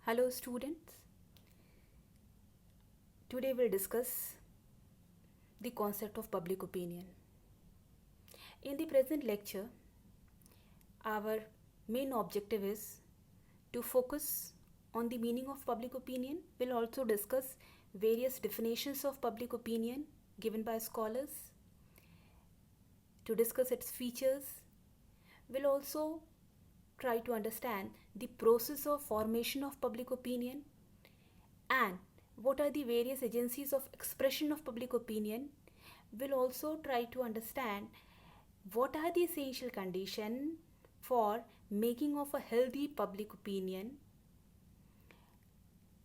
Hello, students. Today we'll discuss the concept of public opinion. In the present lecture, our main objective is to focus on the meaning of public opinion. We'll also discuss various definitions of public opinion given by scholars. To discuss its features, we'll also try to understand the process of formation of public opinion and what are the various agencies of expression of public opinion. We'll also try to understand what are the essential conditions for making of a healthy public opinion,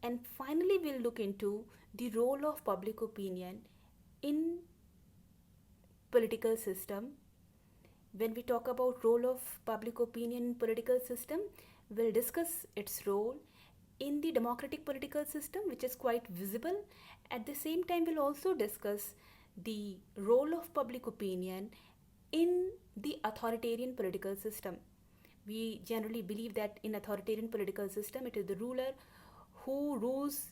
and finally we'll look into the role of public opinion in political system. When we talk about role of public opinion in political system, we'll discuss its role in the democratic political system, which is quite visible. At the same time, we'll also discuss the role of public opinion in the authoritarian political system. We generally believe that in authoritarian political system, it is the ruler who rules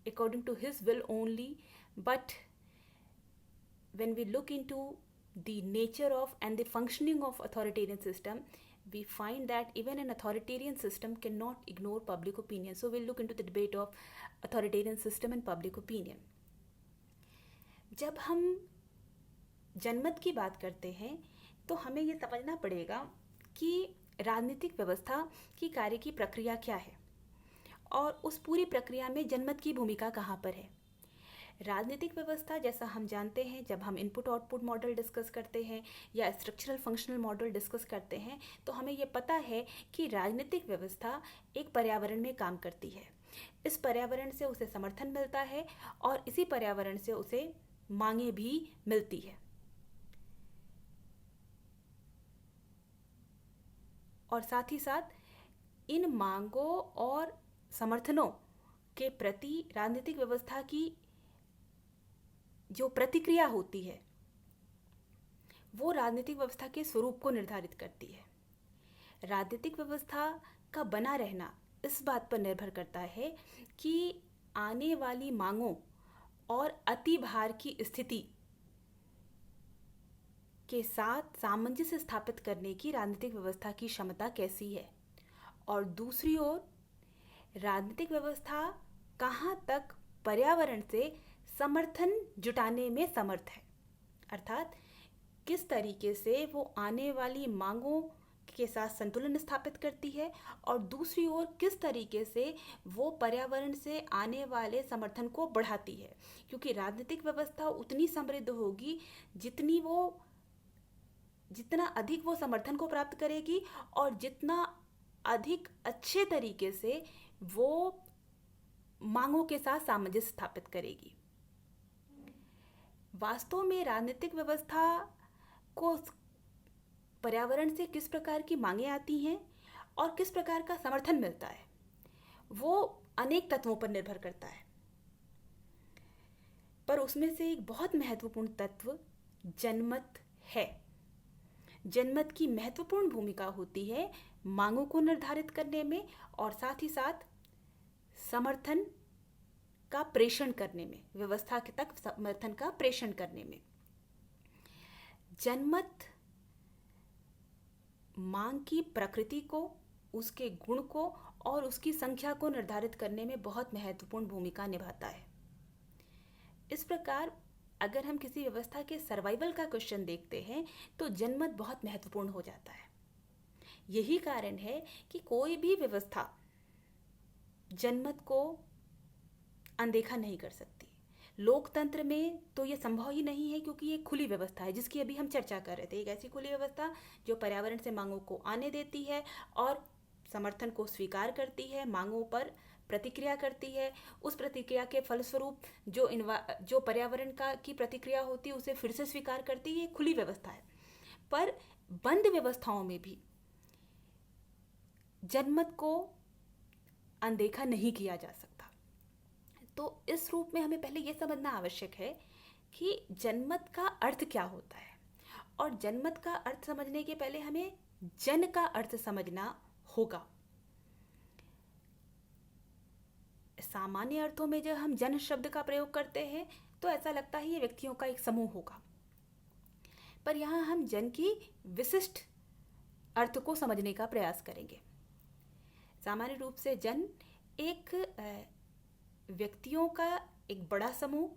according to his will only. But when we look into the nature of and the functioning of authoritarian system, we find that even an authoritarian system cannot ignore public opinion. So we'll look into the debate of authoritarian system and public opinion. जब हम जनमत की बात करते हैं तो हमें ये समझना पड़ेगा कि राजनीतिक व्यवस्था की कार्य की प्रक्रिया क्या है और उस पूरी प्रक्रिया में जनमत की भूमिका कहाँ पर है। राजनीतिक व्यवस्था, जैसा हम जानते हैं, जब हम इनपुट आउटपुट मॉडल डिस्कस करते हैं या स्ट्रक्चरल फंक्शनल मॉडल डिस्कस करते हैं तो हमें ये पता है कि राजनीतिक व्यवस्था एक पर्यावरण में काम करती है। इस पर्यावरण से उसे समर्थन मिलता है और इसी पर्यावरण से उसे मांगे भी मिलती है। और साथ ही साथ इन मांगों और समर्थनों के प्रति राजनीतिक व्यवस्था की जो प्रतिक्रिया होती है वो राजनीतिक व्यवस्था के स्वरूप को निर्धारित करती है। राजनीतिक व्यवस्था का बना रहना इस बात पर निर्भर करता है कि आने वाली मांगों और अतिभार की स्थिति के साथ सामंजस्य स्थापित करने की राजनीतिक व्यवस्था की क्षमता कैसी है, और दूसरी ओर राजनीतिक व्यवस्था कहाँ तक पर्यावरण से समर्थन जुटाने में समर्थ है, अर्थात किस तरीके से वो आने वाली मांगों के साथ संतुलन स्थापित करती है और दूसरी ओर किस तरीके से वो पर्यावरण से आने वाले समर्थन को बढ़ाती है। क्योंकि राजनीतिक व्यवस्था उतनी समृद्ध होगी जितना अधिक वो समर्थन को प्राप्त करेगी और जितना अधिक अच्छे तरीके से वो मांगों के साथ सामंजस्य स्थापित करेगी। वास्तव में राजनीतिक व्यवस्था को पर्यावरण से किस प्रकार की मांगें आती हैं और किस प्रकार का समर्थन मिलता है वो अनेक तत्वों पर निर्भर करता है, पर उसमें से एक बहुत महत्वपूर्ण तत्व जनमत है। जनमत की महत्वपूर्ण भूमिका होती है मांगों को निर्धारित करने में और साथ ही साथ समर्थन का प्रेषण करने में, व्यवस्था के तक समर्थन का प्रेषण करने में। जनमत मांग की प्रकृति को, उसके गुण को और उसकी संख्या को निर्धारित करने में बहुत महत्वपूर्ण भूमिका निभाता है। इस प्रकार अगर हम किसी व्यवस्था के सर्वाइवल का क्वेश्चन देखते हैं तो जनमत बहुत महत्वपूर्ण हो जाता है। यही कारण है कि कोई भी व्यवस्था जनमत को अनदेखा नहीं कर सकती। लोकतंत्र में तो ये संभव ही नहीं है क्योंकि ये खुली व्यवस्था है जिसकी अभी हम चर्चा कर रहे थे। एक ऐसी खुली व्यवस्था जो पर्यावरण से मांगों को आने देती है और समर्थन को स्वीकार करती है, मांगों पर प्रतिक्रिया करती है। उस प्रतिक्रिया के फलस्वरूप जो पर्यावरण की प्रतिक्रिया होती है उसे फिर से स्वीकार करती है। ये खुली व्यवस्था है। पर बंद व्यवस्थाओं में भी जनमत को अनदेखा नहीं किया जा सकता। तो इस रूप में हमें पहले ये समझना आवश्यक है कि जनमत का अर्थ क्या होता है, और जनमत का अर्थ समझने के पहले हमें जन का अर्थ समझना होगा। सामान्य अर्थों में जब हम जन शब्द का प्रयोग करते हैं तो ऐसा लगता है ये व्यक्तियों का एक समूह होगा, पर यहाँ हम जन की विशिष्ट अर्थ को समझने का प्रयास करेंगे। सामान्य रूप से जन एक व्यक्तियों का एक बड़ा समूह,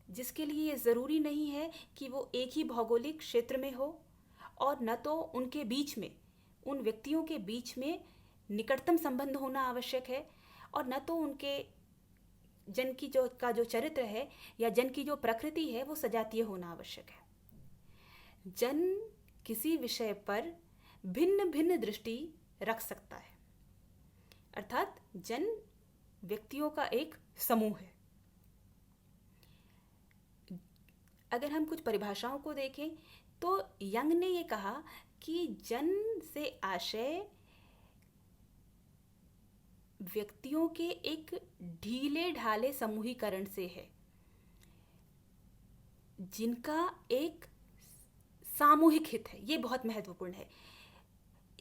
जिसके लिए ये ज़रूरी नहीं है कि वो एक ही भौगोलिक क्षेत्र में हो, और न तो उनके बीच में, उन व्यक्तियों के बीच में निकटतम संबंध होना आवश्यक है, और न तो उनके जन की जो चरित्र है या जन की जो प्रकृति है वो सजातीय होना आवश्यक है। जन किसी विषय पर भिन्न भिन्न दृष्टि रख सकता है, अर्थात जन व्यक्तियों का एक समूह है। अगर हम कुछ परिभाषाओं को देखें तो यंग ने ये कहा कि जन से आशय व्यक्तियों के एक ढीले ढाले समूहीकरण से है, जिनका एक सामूहिक हित है। ये बहुत महत्वपूर्ण है।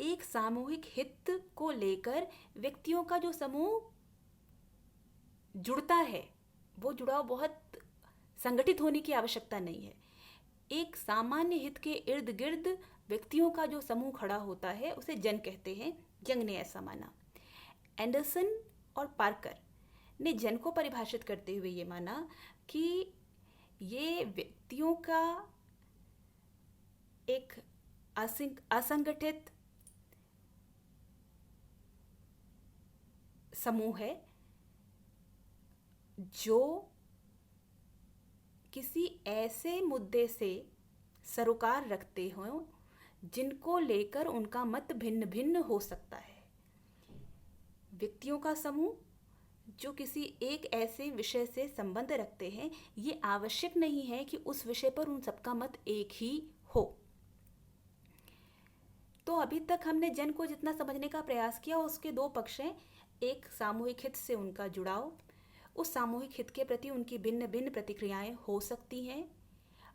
एक सामूहिक हित को लेकर व्यक्तियों का जो समूह जुड़ता है, वो जुड़ाव बहुत संगठित होने की आवश्यकता नहीं है। एक सामान्य हित के इर्द गिर्द व्यक्तियों का जो समूह खड़ा होता है उसे जन कहते हैं। यंग ने ऐसा माना। एंडरसन और पार्कर ने जन को परिभाषित करते हुए ये माना कि ये व्यक्तियों का एक असंगठित समूह है जो किसी ऐसे मुद्दे से सरोकार रखते हों जिनको लेकर उनका मत भिन्न भिन्न हो सकता है। व्यक्तियों का समूह जो किसी एक ऐसे विषय से संबंध रखते हैं, ये आवश्यक नहीं है कि उस विषय पर उन सबका मत एक ही हो। तो अभी तक हमने जन को जितना समझने का प्रयास किया उसके दो पक्ष हैं। एक सामूहिक हित से उनका जुड़ाव, उस सामूहिक हित के प्रति उनकी भिन्न भिन्न प्रतिक्रियाएं हो सकती हैं,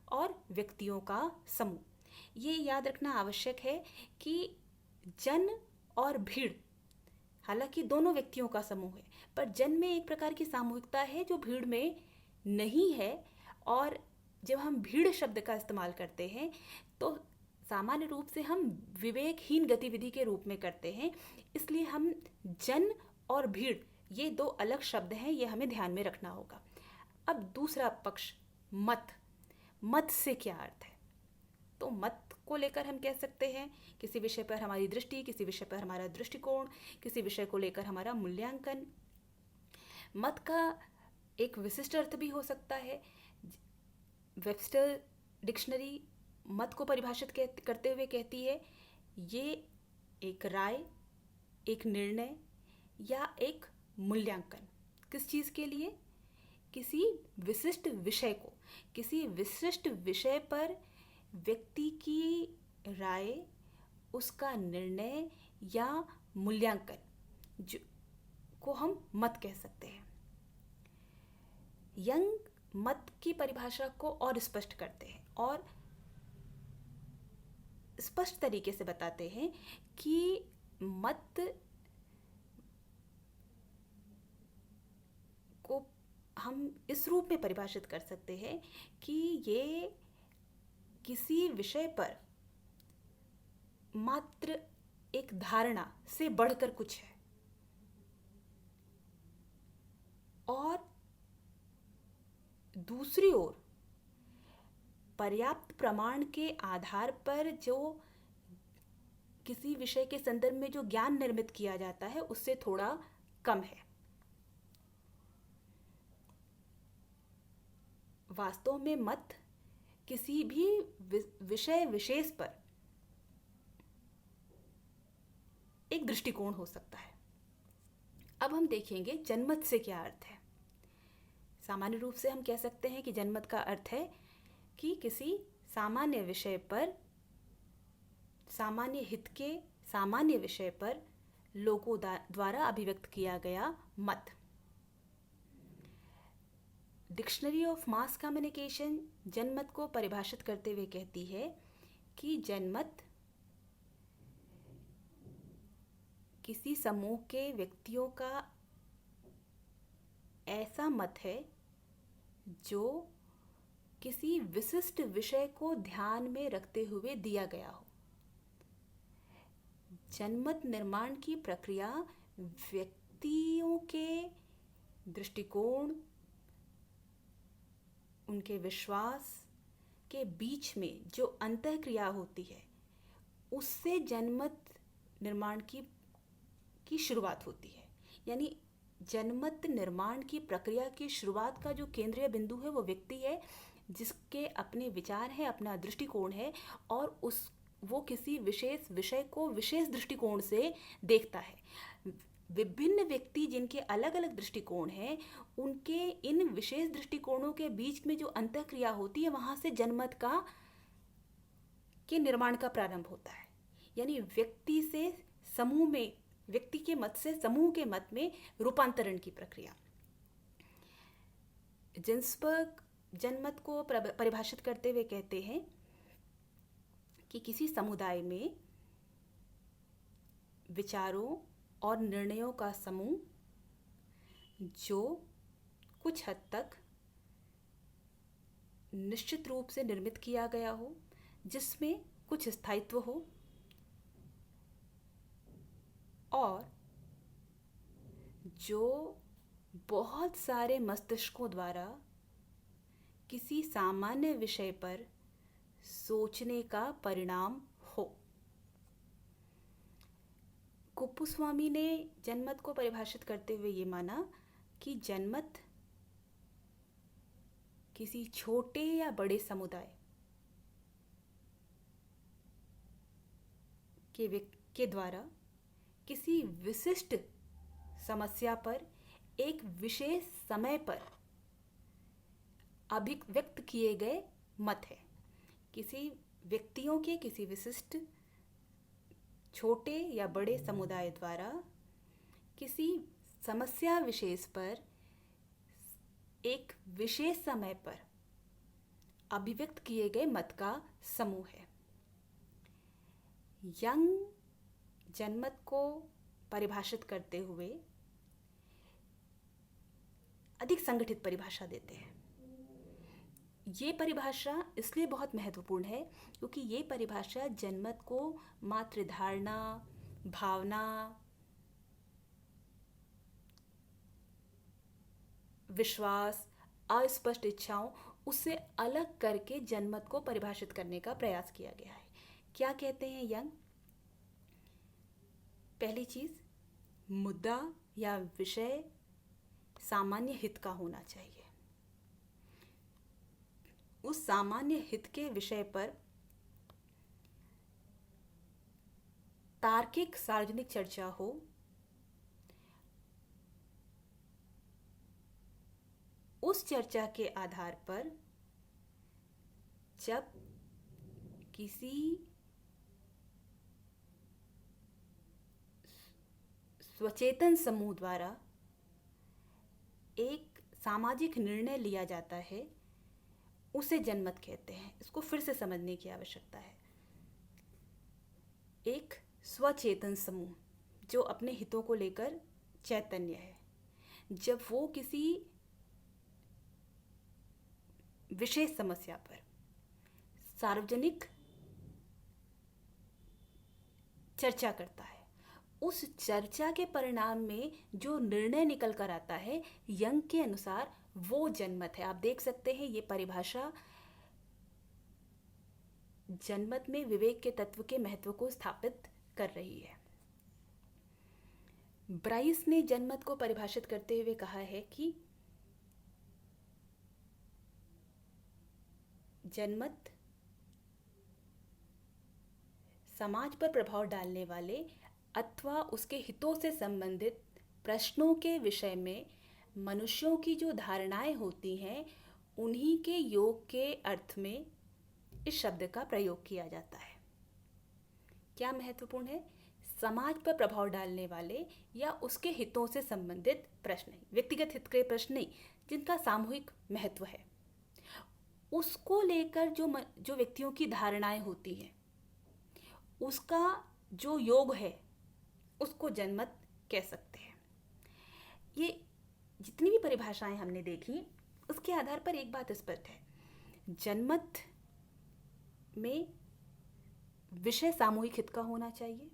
और व्यक्तियों का समूह। ये याद रखना आवश्यक है कि जन और भीड़ हालांकि दोनों व्यक्तियों का समूह है, पर जन में एक प्रकार की सामूहिकता है जो भीड़ में नहीं है। और जब हम भीड़ शब्द का इस्तेमाल करते हैं तो सामान्य रूप से हम विवेकहीन गतिविधि के रूप में करते हैं, इसलिए हम जन और भीड़ ये दो अलग शब्द हैं, ये हमें ध्यान में रखना होगा। अब दूसरा पक्ष मत। मत से क्या अर्थ है? तो मत को लेकर हम कह सकते हैं किसी विषय पर हमारी दृष्टि, किसी विषय पर हमारा दृष्टिकोण, किसी विषय को लेकर हमारा मूल्यांकन। मत का एक विशिष्ट अर्थ भी हो सकता है। वेबस्टर डिक्शनरी मत को परिभाषित करते हुए कहती है ये एक राय, एक निर्णय या एक मूल्यांकन। किस चीज़ के लिए? किसी विशिष्ट विषय को, किसी विशिष्ट विषय पर व्यक्ति की राय, उसका निर्णय या मूल्यांकन जो को हम मत कह सकते हैं। यंग मत की परिभाषा को और स्पष्ट करते हैं और स्पष्ट तरीके से बताते हैं कि मत को हम इस रूप में परिभाषित कर सकते हैं कि ये किसी विषय पर मात्र एक धारणा से बढ़कर कुछ है, और दूसरी ओर पर्याप्त प्रमाण के आधार पर जो किसी विषय के संदर्भ में जो ज्ञान निर्मित किया जाता है उससे थोड़ा कम है। वास्तव में मत किसी भी विषय विशेष पर एक दृष्टिकोण हो सकता है। अब हम देखेंगे जनमत से क्या अर्थ है। सामान्य रूप से हम कह सकते हैं कि जनमत का अर्थ है कि किसी सामान्य विषय पर, सामान्य हित के सामान्य विषय पर लोगों द्वारा अभिव्यक्त किया गया मत। डिक्शनरी ऑफ मास कम्युनिकेशन जनमत को परिभाषित करते हुए कहती है कि जनमत किसी समूह के व्यक्तियों का ऐसा मत है जो किसी विशिष्ट विषय को ध्यान में रखते हुए दिया गया हो। जनमत निर्माण की प्रक्रिया व्यक्तियों के दृष्टिकोण, उनके विश्वास के बीच में जो अंतःक्रिया होती है, उससे जनमत निर्माण की शुरुआत होती है। यानी जनमत निर्माण की प्रक्रिया की शुरुआत का जो केंद्रीय बिंदु है वो व्यक्ति है, जिसके अपने विचार हैं, अपना दृष्टिकोण है, और वो किसी विशेष विषय को विशेष दृष्टिकोण से देखता है। विभिन्न व्यक्ति जिनके अलग अलग दृष्टिकोण हैं, उनके इन विशेष दृष्टिकोणों के बीच में जो अंतःक्रिया होती है, वहाँ से जनमत के निर्माण का प्रारंभ होता है। यानी व्यक्ति से समूह में, व्यक्ति के मत से समूह के मत में रूपांतरण की प्रक्रिया। जिन्सबर्ग जनमत को परिभाषित करते हुए कहते हैं कि किसी समुदाय में विचारों और निर्णयों का समूह जो कुछ हद तक निश्चित रूप से निर्मित किया गया हो, जिसमें कुछ स्थायित्व हो, और जो बहुत सारे मस्तिष्कों द्वारा किसी सामान्य विषय पर सोचने का परिणाम हो। कुप्पुस्वामी ने जनमत को परिभाषित करते हुए ये माना कि जनमत किसी छोटे या बड़े समुदाय के द्वारा किसी विशिष्ट समस्या पर एक विशेष समय पर अभिव्यक्त किए गए मत है। किसी व्यक्तियों के किसी विशिष्ट छोटे या बड़े समुदाय द्वारा किसी समस्या विशेष पर एक विशेष समय पर अभिव्यक्त किए गए मत का समूह है। यंग जनमत को परिभाषित करते हुए अधिक संगठित परिभाषा देते हैं। ये परिभाषा इसलिए बहुत महत्वपूर्ण है क्योंकि ये परिभाषा जनमत को मात्र धारणा, भावना, विश्वास, अस्पष्ट इच्छाओं, उससे अलग करके जनमत को परिभाषित करने का प्रयास किया गया है। क्या कहते हैं यंग? पहली चीज, मुद्दा या विषय सामान्य हित का होना चाहिए। उस सामान्य हित के विषय पर तार्किक सार्वजनिक चर्चा हो, उस चर्चा के आधार पर जब किसी स्वचेतन समूह द्वारा एक सामाजिक निर्णय लिया जाता है, उसे जनमत कहते हैं। इसको फिर से समझने की आवश्यकता है। एक स्वचेतन समूह जो अपने हितों को लेकर चैतन्य है, जब वो किसी विशेष समस्या पर सार्वजनिक चर्चा करता है, उस चर्चा के परिणाम में जो निर्णय निकल कर आता है, यंग के अनुसार वो जनमत है। आप देख सकते हैं ये परिभाषा जनमत में विवेक के तत्व के महत्व को स्थापित कर रही है। ब्राइस ने जनमत को परिभाषित करते हुए कहा है कि जनमत समाज पर प्रभाव डालने वाले अथवा उसके हितों से संबंधित प्रश्नों के विषय में मनुष्यों की जो धारणाएं होती हैं, उन्हीं के योग के अर्थ में इस शब्द का प्रयोग किया जाता है। क्या महत्वपूर्ण है? समाज पर प्रभाव डालने वाले या उसके हितों से संबंधित प्रश्न, व्यक्तिगत हित के प्रश्न नहीं, जिनका सामूहिक महत्व है, उसको लेकर जो व्यक्तियों की धारणाएं होती हैं, उसका जो योग है, उसको जनमत कह सकते हैं। ये जितनी भी परिभाषाएं हमने देखी उसके आधार पर एक बात स्पष्ट है, जनमत में विषय सामूहिक हित का होना चाहिए,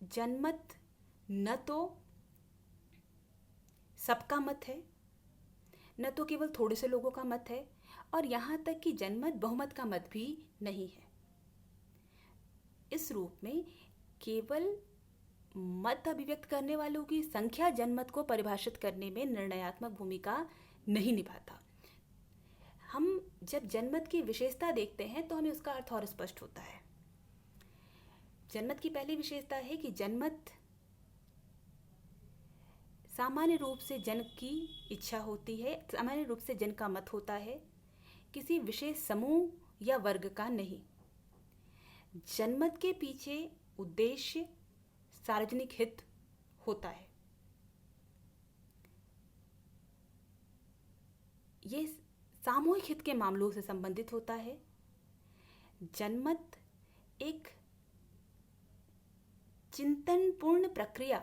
जनमत न तो सबका मत है, न तो केवल थोड़े से लोगों का मत है, और यहाँ तक कि जनमत बहुमत का मत भी नहीं है। इस रूप में केवल मत अभिव्यक्त करने वालों की संख्या जनमत को परिभाषित करने में निर्णयात्मक भूमिका नहीं निभाता। हम जब जनमत की विशेषता देखते हैं तो हमें उसका अर्थ और स्पष्ट होता है। जनमत की पहली विशेषता है कि जनमत सामान्य रूप से जन की इच्छा होती है, सामान्य रूप से जन का मत होता है, किसी विशेष समूह या वर्ग का नहीं। जनमत के पीछे उद्देश्य सार्वजनिक हित होता है। ये सामूहिक हित के मामलों से संबंधित होता है। जनमत एक चिंतनपूर्ण प्रक्रिया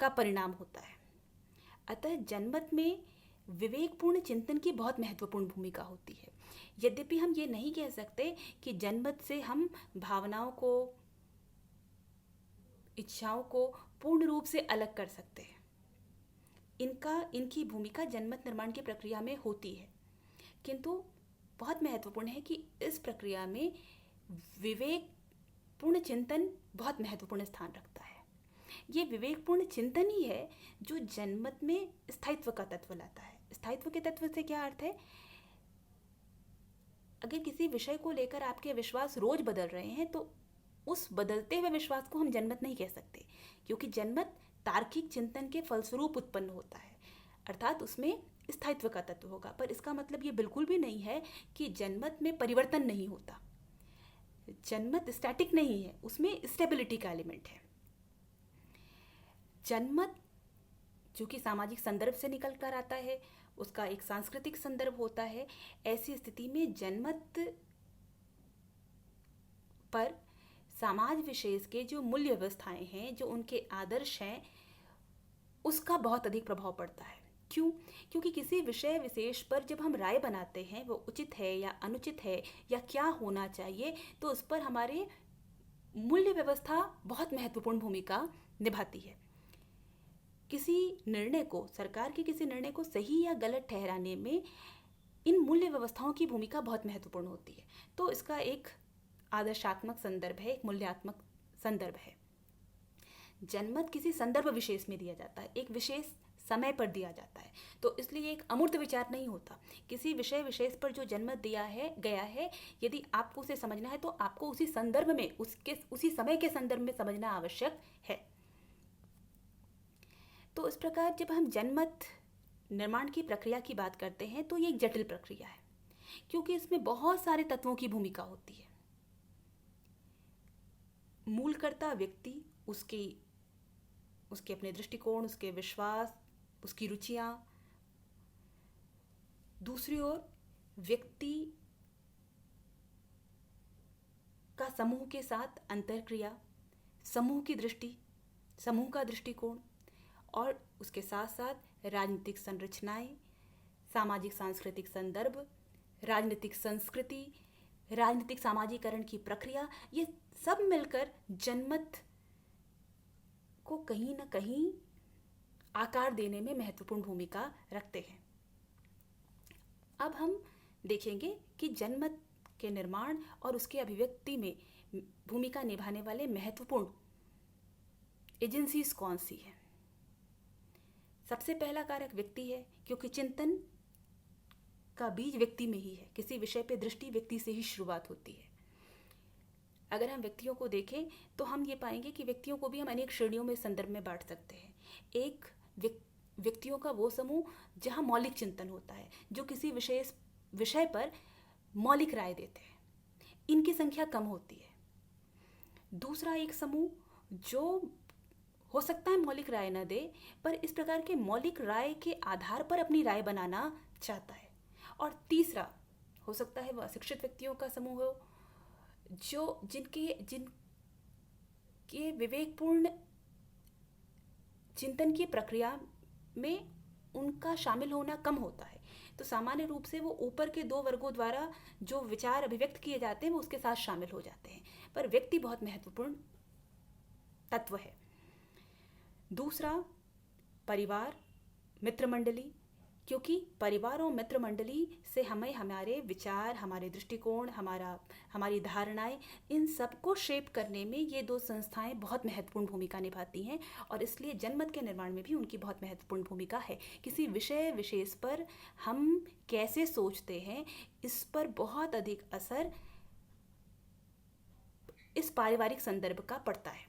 का परिणाम होता है। अतः जनमत में विवेकपूर्ण चिंतन की बहुत महत्वपूर्ण भूमिका होती है। यद्यपि हम ये नहीं कह सकते कि जनमत से हम भावनाओं को, इच्छाओं को पूर्ण रूप से अलग कर सकते हैं। इनकी भूमिका जनमत निर्माण की प्रक्रिया में होती है, किंतु बहुत महत्वपूर्ण है कि इस प्रक्रिया में विवेकपूर्ण चिंतन बहुत महत्वपूर्ण स्थान रखता है। ये विवेकपूर्ण चिंतन ही है जो जनमत में स्थायित्व का तत्व लाता है। स्थायित्व के तत्व से क्या अर्थ है? अगर किसी विषय को लेकर आपके विश्वास रोज बदल रहे हैं तो उस बदलते हुए विश्वास को हम जनमत नहीं कह सकते, क्योंकि जनमत तार्किक चिंतन के फलस्वरूप उत्पन्न होता है, अर्थात उसमें स्थायित्व का तत्व होगा। पर इसका मतलब ये बिल्कुल भी नहीं है कि जनमत में परिवर्तन नहीं होता। जनमत स्टैटिक नहीं है, उसमें स्टेबिलिटी का एलिमेंट है। जनमत जो कि सामाजिक संदर्भ से निकल कर आता है, उसका एक सांस्कृतिक संदर्भ होता है। ऐसी स्थिति में जनमत पर समाज विशेष के जो मूल्य व्यवस्थाएं हैं, जो उनके आदर्श हैं, उसका बहुत अधिक प्रभाव पड़ता है। क्यों? क्योंकि किसी विषय विशेष पर जब हम राय बनाते हैं, वो उचित है या अनुचित है या क्या होना चाहिए, तो उस पर हमारे मूल्य व्यवस्था बहुत महत्वपूर्ण भूमिका निभाती है। किसी निर्णय को, सरकार के किसी निर्णय को सही या गलत ठहराने में इन मूल्य व्यवस्थाओं की भूमिका बहुत महत्वपूर्ण होती है। तो इसका एक आदर्शात्मक संदर्भ है, एक मूल्यात्मक संदर्भ है। जनमत किसी संदर्भ विशेष में दिया जाता है, एक विशेष समय पर दिया जाता है, तो इसलिए एक अमूर्त विचार नहीं होता। किसी विषय विशेष पर जो जनमत दिया है गया है, यदि आपको उसे समझना है तो आपको उसी संदर्भ में, उसी समय के संदर्भ में समझना आवश्यक है। तो इस प्रकार जब हम जनमत निर्माण की प्रक्रिया की बात करते हैं तो ये एक जटिल प्रक्रिया है, क्योंकि इसमें बहुत सारे तत्वों की भूमिका होती है। मूलकर्ता व्यक्ति, उसके अपने दृष्टिकोण, उसके विश्वास, उसकी रुचियां। दूसरी ओर व्यक्ति का समूह के साथ अंतरक्रिया, समूह की दृष्टि, समूह का दृष्टिकोण, और उसके साथ साथ राजनीतिक संरचनाएं, सामाजिक सांस्कृतिक संदर्भ, राजनीतिक संस्कृति, राजनीतिक सामाजिकरण की प्रक्रिया, ये सब मिलकर जनमत को कहीं ना कहीं आकार देने में महत्वपूर्ण भूमिका रखते हैं। अब हम देखेंगे कि जनमत के निर्माण और उसकी अभिव्यक्ति में भूमिका निभाने वाले महत्वपूर्ण एजेंसीज कौन सी हैं। सबसे पहला कारक व्यक्ति है, क्योंकि चिंतन का बीज व्यक्ति में ही है। किसी विषय पे दृष्टि व्यक्ति से ही शुरुआत होती है। अगर हम व्यक्तियों को देखें तो हम ये पाएंगे कि व्यक्तियों को भी हम अनेक श्रेणियों में, संदर्भ में बांट सकते हैं। एक व्यक्तियों का वो समूह जहाँ मौलिक चिंतन होता है, जो किसी विशेष विषय पर मौलिक राय देते हैं, इनकी संख्या कम होती है। दूसरा एक समूह जो हो सकता है मौलिक राय न दे, पर इस प्रकार के मौलिक राय के आधार पर अपनी राय बनाना चाहता है। और तीसरा हो सकता है वह अशिक्षित व्यक्तियों का समूह हो, जो कि विवेकपूर्ण चिंतन की प्रक्रिया में उनका शामिल होना कम होता है। तो सामान्य रूप से वो ऊपर के दो वर्गों द्वारा जो विचार अभिव्यक्त किए जाते हैं वो उसके साथ शामिल हो जाते हैं, पर व्यक्ति बहुत महत्वपूर्ण तत्व है। दूसरा, परिवार, मित्र मंडली, क्योंकि परिवार और मित्र मंडली से हमें हमारे विचार, हमारे दृष्टिकोण, हमारी धारणाएं, इन सबको शेप करने में ये दो संस्थाएं बहुत महत्वपूर्ण भूमिका निभाती हैं, और इसलिए जनमत के निर्माण में भी उनकी बहुत महत्वपूर्ण भूमिका है। किसी विषय विशेष पर हम कैसे सोचते हैं, इस पर बहुत अधिक असर इस पारिवारिक संदर्भ का पड़ता है।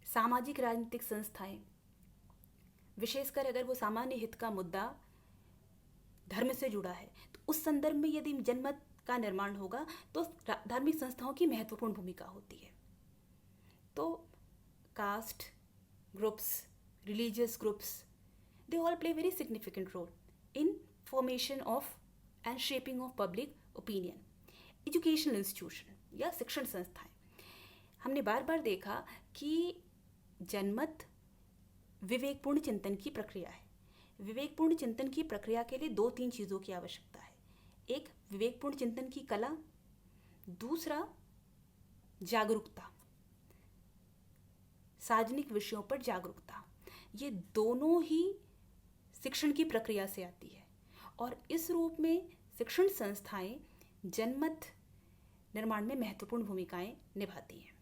सामाजिक राजनीतिक संस्थाएं, विशेषकर अगर वो सामान्य हित का मुद्दा धर्म से जुड़ा है, तो उस संदर्भ में यदि जनमत का निर्माण होगा तो धार्मिक संस्थाओं की महत्वपूर्ण भूमिका होती है। तो caste groups, religious groups, they all play very significant role in formation of and shaping of public opinion. Educational institution या शिक्षण संस्थाएं, हमने बार बार देखा कि जनमत विवेकपूर्ण चिंतन की प्रक्रिया है। विवेकपूर्ण चिंतन की प्रक्रिया के लिए 2-3 चीज़ों की आवश्यकता है। एक, विवेकपूर्ण चिंतन की कला। दूसरा, जागरूकता, सार्वजनिक विषयों पर जागरूकता। ये दोनों ही शिक्षण की प्रक्रिया से आती है, और इस रूप में शिक्षण संस्थाएं जनमत निर्माण में महत्वपूर्ण भूमिकाएं निभाती हैं।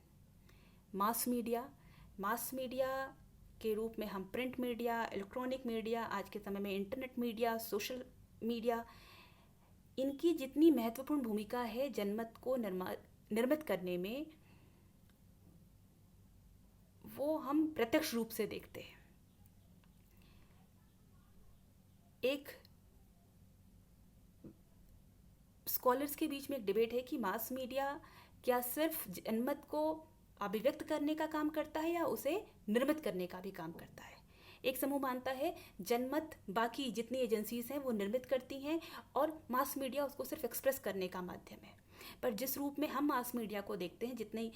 मास मीडिया के रूप में हम प्रिंट मीडिया, इलेक्ट्रॉनिक मीडिया, आज के समय में इंटरनेट मीडिया, सोशल मीडिया, इनकी जितनी महत्वपूर्ण भूमिका है जनमत को निर्मित करने में, वो हम प्रत्यक्ष रूप से देखते हैं। एक स्कॉलर्स के बीच में एक डिबेट है कि मास मीडिया क्या सिर्फ जनमत को अभिव्यक्त करने का काम करता है या उसे निर्मित करने का भी काम करता है। एक समूह मानता है जनमत बाकी जितनी एजेंसीज हैं वो निर्मित करती हैं और मास मीडिया उसको सिर्फ एक्सप्रेस करने का माध्यम है। पर जिस रूप में हम मास मीडिया को देखते हैं, जितनी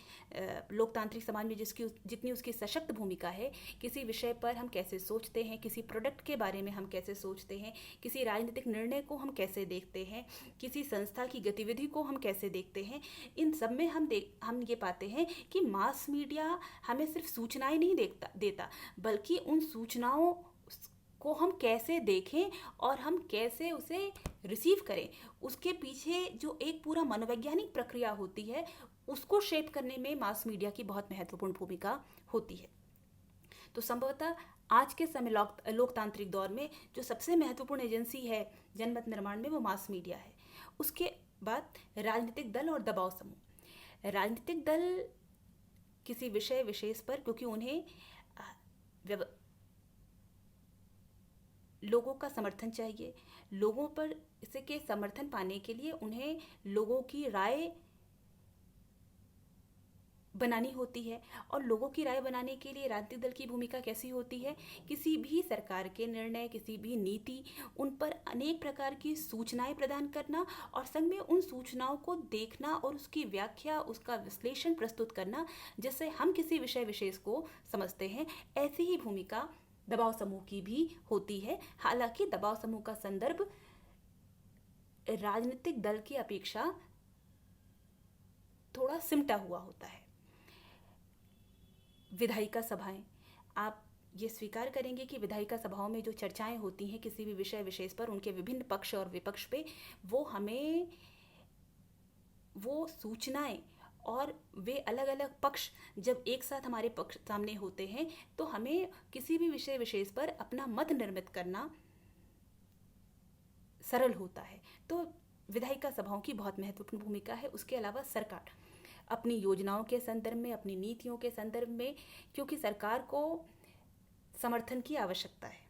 लोकतांत्रिक समाज में जितनी उसकी सशक्त भूमिका है, किसी विषय पर हम कैसे सोचते हैं, किसी प्रोडक्ट के बारे में हम कैसे सोचते हैं, किसी राजनीतिक निर्णय को हम कैसे देखते हैं, किसी संस्था की गतिविधि को हम कैसे देखते हैं, इन सब में हम ये पाते हैं कि मास मीडिया हमें सिर्फ सूचनाएं नहीं देता, बल्कि उन सूचनाओं को हम कैसे देखें और हम कैसे उसे रिसीव करें, उसके पीछे जो एक पूरा मनोवैज्ञानिक प्रक्रिया होती है, उसको शेप करने में मास मीडिया की बहुत महत्वपूर्ण भूमिका होती है। तो संभवतः आज के समय लोकतांत्रिक दौर में जो सबसे महत्वपूर्ण एजेंसी है जनमत निर्माण में, वो मास मीडिया है। उसके बाद राजनीतिक दल और दबाव समूह। राजनीतिक दल किसी विषय विशेष पर, क्योंकि उन्हें लोगों का समर्थन चाहिए, लोगों पर इसके समर्थन पाने के लिए उन्हें लोगों की राय बनानी होती है। और लोगों की राय बनाने के लिए राजनीतिक दल की भूमिका कैसी होती है? किसी भी सरकार के निर्णय, किसी भी नीति, उन पर अनेक प्रकार की सूचनाएं प्रदान करना और संग में उन सूचनाओं को देखना और उसकी व्याख्या, उसका विश्लेषण प्रस्तुत करना, जिससे हम किसी विषय विशेष को समझते हैं। ऐसी ही भूमिका दबाव समूह की भी होती है। हालांकि दबाव समूह का संदर्भ राजनीतिक दल की अपेक्षा थोड़ा सिमटा हुआ होता है। विधायिका सभाएं, आप ये स्वीकार करेंगे कि विधायिका सभाओं में जो चर्चाएं होती हैं किसी भी विषय विशेष पर, उनके विभिन्न पक्ष और विपक्ष पे, वो हमें वो सूचनाएं और वे अलग अलग पक्ष जब एक साथ हमारे पक्ष सामने होते हैं, तो हमें किसी भी विषय विशेष पर अपना मत निर्मित करना सरल होता है। तो विधायिका सभाओं की बहुत महत्वपूर्ण भूमिका है। उसके अलावा सरकार अपनी योजनाओं के संदर्भ में, अपनी नीतियों के संदर्भ में, क्योंकि सरकार को समर्थन की आवश्यकता है,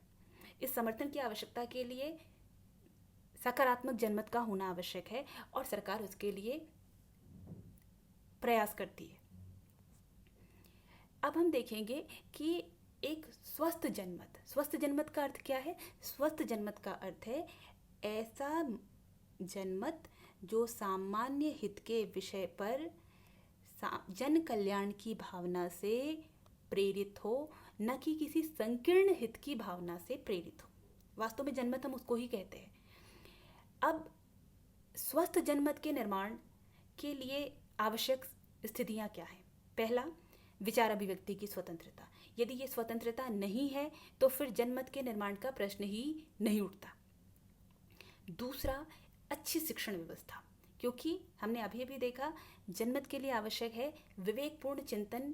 इस समर्थन की आवश्यकता के लिए सकारात्मक जनमत का होना आवश्यक है और सरकार उसके लिए प्रयास करती है। अब हम देखेंगे कि एक स्वस्थ जनमत का अर्थ क्या है? स्वस्थ जनमत का अर्थ है ऐसा जनमत जो सामान्य हित के विषय पर जन कल्याण की भावना से प्रेरित हो, न कि किसी संकीर्ण हित की भावना से प्रेरित हो। वास्तव में जनमत हम उसको ही कहते हैं। अब स्वस्थ जनमत के निर्माण के लिए आवश्यक स्थितियां क्या हैं? पहला, विचार अभिव्यक्ति की स्वतंत्रता। यदि ये स्वतंत्रता नहीं है तो फिर जनमत के निर्माण का प्रश्न ही नहीं उठता। दूसरा, अच्छी शिक्षण व्यवस्था, क्योंकि हमने अभी अभी देखा जनमत के लिए आवश्यक है विवेकपूर्ण चिंतन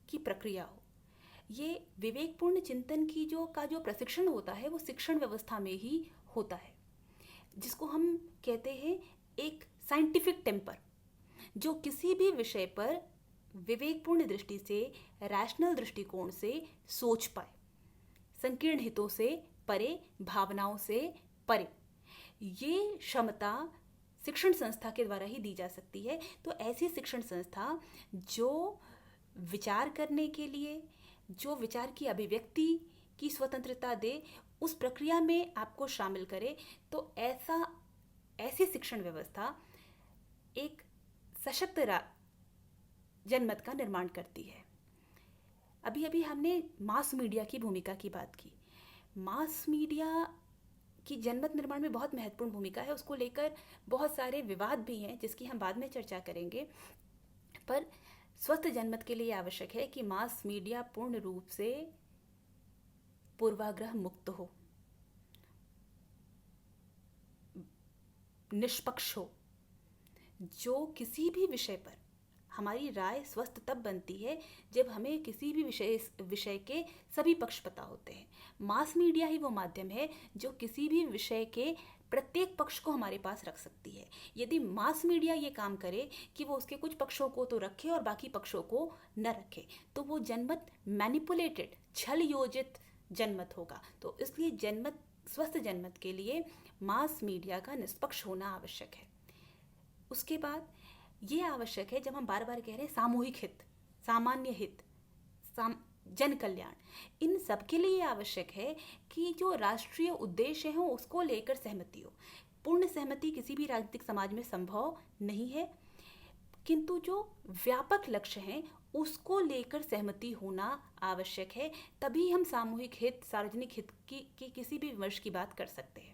की प्रक्रिया हो। ये विवेकपूर्ण चिंतन की जो प्रशिक्षण होता है वो शिक्षण व्यवस्था में ही होता है, जिसको हम कहते हैं एक साइंटिफिक टेम्पर, जो किसी भी विषय पर विवेकपूर्ण दृष्टि से, रैशनल दृष्टिकोण से सोच पाए, संकीर्ण हितों से परे, भावनाओं से परे। ये क्षमता शिक्षण संस्था के द्वारा ही दी जा सकती है। तो ऐसी शिक्षण संस्था जो विचार करने के लिए, जो विचार की अभिव्यक्ति की स्वतंत्रता दे, उस प्रक्रिया में आपको शामिल करे, तो ऐसी शिक्षण व्यवस्था एक सशक्त जनमत का निर्माण करती है। अभी अभी हमने मास मीडिया की भूमिका की बात की। मास मीडिया की जनमत निर्माण में बहुत महत्वपूर्ण भूमिका है। उसको लेकर बहुत सारे विवाद भी हैं, जिसकी हम बाद में चर्चा करेंगे। पर स्वस्थ जनमत के लिए आवश्यक है कि मास मीडिया पूर्ण रूप से पूर्वाग्रह मुक्त हो, निष्पक्ष हो, जो किसी भी विषय पर हमारी राय स्वस्थ तब बनती है जब हमें किसी भी विषय के सभी पक्ष पता होते हैं। मास मीडिया ही वो माध्यम है जो किसी भी विषय के प्रत्येक पक्ष को हमारे पास रख सकती है। यदि मास मीडिया ये काम करे कि वो उसके कुछ पक्षों को तो रखे और बाकी पक्षों को न रखे, तो वो जनमत मैनिपुलेटेड, छल योजित जनमत होगा। तो इसलिए स्वस्थ जनमत के लिए मास मीडिया का निष्पक्ष होना आवश्यक है। उसके बाद ये आवश्यक है, जब हम बार बार कह रहे हैं सामूहिक हित, सामान्य हित, जन कल्याण, इन सब के लिए आवश्यक है कि जो राष्ट्रीय उद्देश्य हो उसको लेकर सहमति हो। पूर्ण सहमति किसी भी राजनीतिक समाज में संभव नहीं है, किंतु जो व्यापक लक्ष्य हैं उसको लेकर सहमति होना आवश्यक है। तभी हम सामूहिक हित, सार्वजनिक हित की किसी भी विमर्श की बात कर सकते हैं।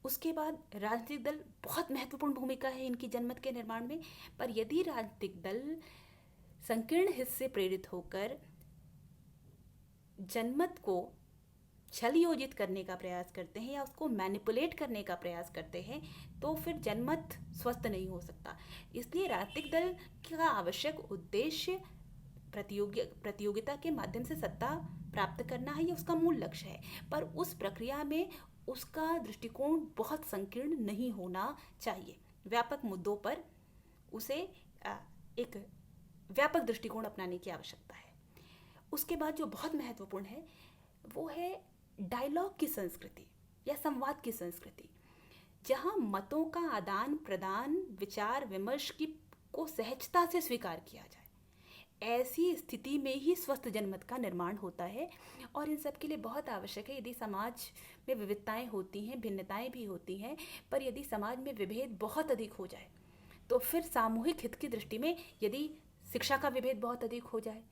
उसके बाद राजनीतिक दल, बहुत महत्वपूर्ण भूमिका है इनकी जनमत के निर्माण में। पर यदि राजनीतिक दल संकीर्ण हित से प्रेरित होकर जनमत को छल योजित करने का प्रयास करते हैं या उसको मैनिपुलेट करने का प्रयास करते हैं, तो फिर जनमत स्वस्थ नहीं हो सकता। इसलिए राजनीतिक दल का आवश्यक उद्देश्य प्रतियोगिता के माध्यम से सत्ता प्राप्त करना है, ये उसका मूल लक्ष्य है। पर उस प्रक्रिया में उसका दृष्टिकोण बहुत संकीर्ण नहीं होना चाहिए। व्यापक मुद्दों पर उसे एक व्यापक दृष्टिकोण अपनाने की आवश्यकता है। उसके बाद जो बहुत महत्वपूर्ण है वो है डायलॉग की संस्कृति या संवाद की संस्कृति, जहां मतों का आदान प्रदान, विचार विमर्श को सहजता से स्वीकार किया जाए। ऐसी स्थिति में ही स्वस्थ जनमत का निर्माण होता है। और इन सब के लिए बहुत आवश्यक है, यदि समाज में विविधताएं होती हैं, भिन्नताएं भी होती हैं, पर यदि समाज में विभेद बहुत अधिक हो जाए, तो फिर सामूहिक हित की दृष्टि में यदि शिक्षा का विभेद बहुत अधिक हो जाए,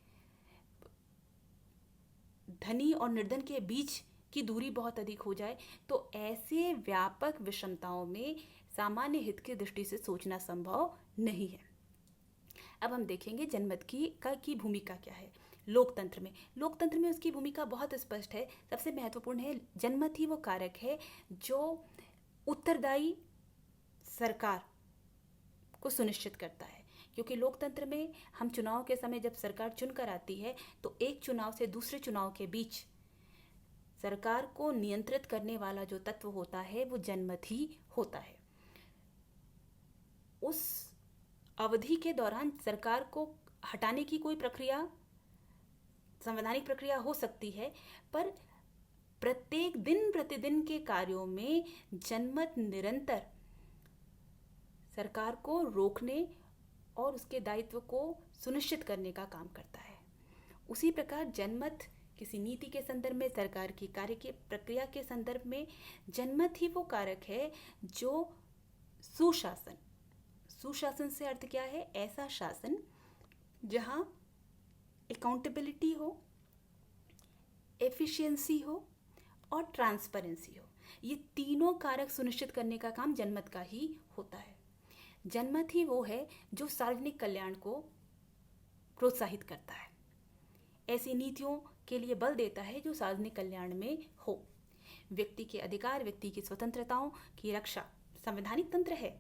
धनी और निर्धन के बीच की दूरी बहुत अधिक हो जाए, तो ऐसे व्यापक विषमताओं में सामान्य हित की दृष्टि से सोचना संभव नहीं है। अब हम देखेंगे जनमत की भूमिका क्या है लोकतंत्र में उसकी भूमिका बहुत स्पष्ट है। सबसे महत्वपूर्ण है, जनमत ही वो कारक है जो उत्तरदायी सरकार को सुनिश्चित करता है। क्योंकि लोकतंत्र में हम चुनाव के समय जब सरकार चुनकर आती है, तो एक चुनाव से दूसरे चुनाव के बीच सरकार को नियंत्रित करने वाला जो तत्व होता है वो जनमत ही होता है। उस अवधि के दौरान सरकार को हटाने की कोई प्रक्रिया, संवैधानिक प्रक्रिया हो सकती है, पर प्रत्येक दिन प्रतिदिन के कार्यों में जनमत निरंतर सरकार को रोकने और उसके दायित्व को सुनिश्चित करने का काम करता है। उसी प्रकार जनमत किसी नीति के संदर्भ में, सरकार की कार्य की प्रक्रिया के संदर्भ में, जनमत ही वो कारक है जो सुशासन, सुशासन से अर्थ क्या है? ऐसा शासन जहाँ अकाउंटेबिलिटी हो, एफिशिएंसी हो और ट्रांसपेरेंसी हो। ये तीनों कारक सुनिश्चित करने का काम जनमत का ही होता है। जनमत ही वो है जो सार्वजनिक कल्याण को प्रोत्साहित करता है, ऐसी नीतियों के लिए बल देता है जो सार्वजनिक कल्याण में हो। व्यक्ति के अधिकार, व्यक्ति की स्वतंत्रताओं की रक्षा संवैधानिक तंत्र है,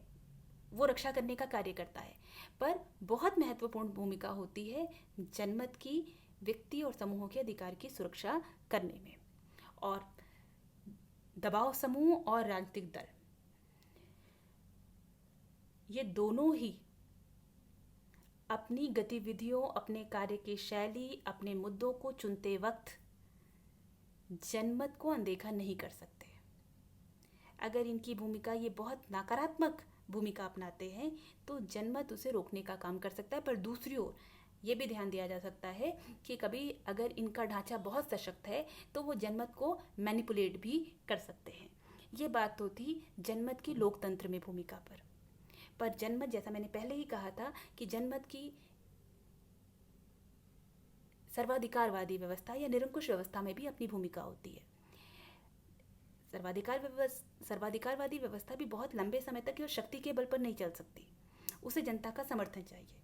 वो रक्षा करने का कार्य करता है। पर बहुत महत्वपूर्ण भूमिका होती है जनमत की व्यक्ति और समूहों के अधिकार की सुरक्षा करने में। और दबाव समूह और राजनीतिक दल, ये दोनों ही अपनी गतिविधियों, अपने कार्य की शैली, अपने मुद्दों को चुनते वक्त जनमत को अनदेखा नहीं कर सकते। अगर इनकी भूमिका ये बहुत नकारात्मक भूमिका अपनाते हैं तो जनमत उसे रोकने का काम कर सकता है। पर दूसरी ओर ये भी ध्यान दिया जा सकता है कि कभी अगर इनका ढांचा बहुत सशक्त है तो वो जनमत को मैनिपुलेट भी कर सकते हैं। ये बात तो थी जनमत की लोकतंत्र में भूमिका पर जनमत, जैसा मैंने पहले ही कहा था कि जनमत की सर्वाधिकारवादी व्यवस्था या निरंकुश व्यवस्था में भी अपनी भूमिका होती है। सर्वाधिकारवादी व्यवस्था भी बहुत लंबे समय तक और शक्ति के बल पर नहीं चल सकती, उसे जनता का समर्थन चाहिए।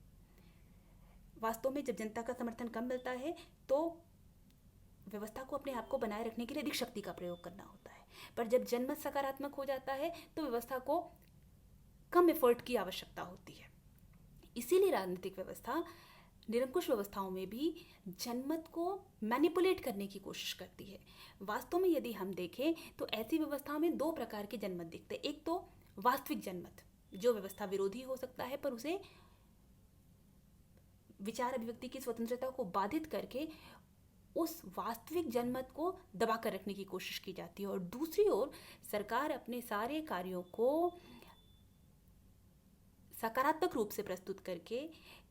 वास्तव में जब जनता का समर्थन कम मिलता है तो व्यवस्था को अपने आप को बनाए रखने के लिए अधिक शक्ति का प्रयोग करना होता है। पर जब जनमत सकारात्मक हो जाता है तो व्यवस्था को कम एफर्ट की आवश्यकता होती है। इसीलिए राजनीतिक व्यवस्था निरंकुश व्यवस्थाओं में भी जनमत को मैनिपुलेट करने की कोशिश करती है। वास्तव में यदि हम देखें तो ऐसी व्यवस्थाओं में दो प्रकार के जनमत दिखते हैं। एक तो वास्तविक जनमत, जो व्यवस्था विरोधी हो सकता है पर उसे विचार अभिव्यक्ति की स्वतंत्रता को बाधित करके उस वास्तविक जनमत को दबाकर रखने की कोशिश की जाती है। और दूसरी ओर सरकार अपने सारे कार्यों को सकारात्मक रूप से प्रस्तुत करके,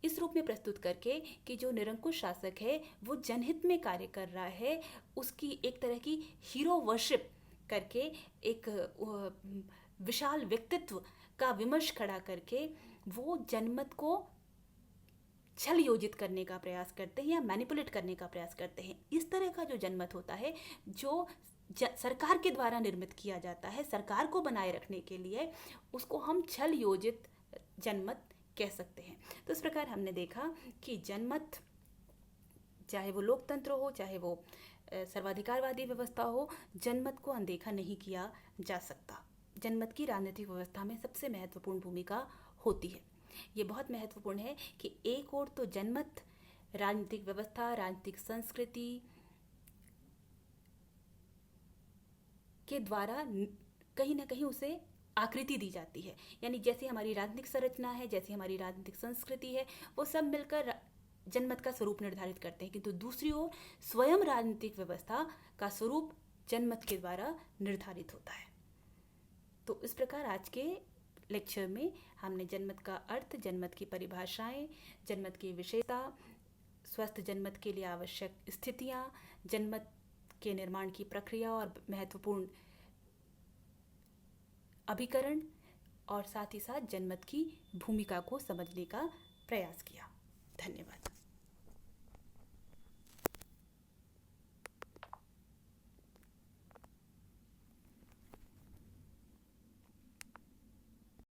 इस रूप में प्रस्तुत करके कि जो निरंकुश शासक है वो जनहित में कार्य कर रहा है, उसकी एक तरह की हीरो वर्शिप करके एक विशाल व्यक्तित्व का विमर्श खड़ा करके वो जनमत को छल योजित करने का प्रयास करते हैं या मैनिपुलेट करने का प्रयास करते हैं। इस तरह का जो जनमत होता है जो सरकार के द्वारा निर्मित किया जाता है सरकार को बनाए रखने के लिए, उसको हम छल योजित जनमत कह सकते हैं। तो इस प्रकार हमने देखा कि जनमत, चाहे वो लोकतंत्र हो, चाहे वो सर्वाधिकारवादी व्यवस्था हो, जनमत को अनदेखा नहीं किया जा सकता। जनमत की राजनीतिक व्यवस्था में सबसे महत्वपूर्ण भूमिका होती है। ये बहुत महत्वपूर्ण है कि एक ओर तो जनमत राजनीतिक व्यवस्था, राजनीतिक संस्कृति के द्वारा कहीं ना कहीं उसे आकृति दी जाती है। यानी जैसी हमारी राजनीतिक संरचना है, जैसी हमारी राजनीतिक संस्कृति है, वो सब मिलकर जनमत का स्वरूप निर्धारित करते हैं। किंतु दूसरी ओर स्वयं राजनीतिक व्यवस्था का स्वरूप जनमत के द्वारा निर्धारित होता है। तो इस प्रकार आज के लेक्चर में हमने जनमत का अर्थ, जनमत की परिभाषाएं, जनमत की विशेषता, स्वस्थ जनमत के लिए आवश्यक स्थितियां, जनमत के निर्माण की प्रक्रिया और महत्वपूर्ण अभिकरण और साथ ही साथ जनमत की भूमिका को समझने का प्रयास किया। धन्यवाद।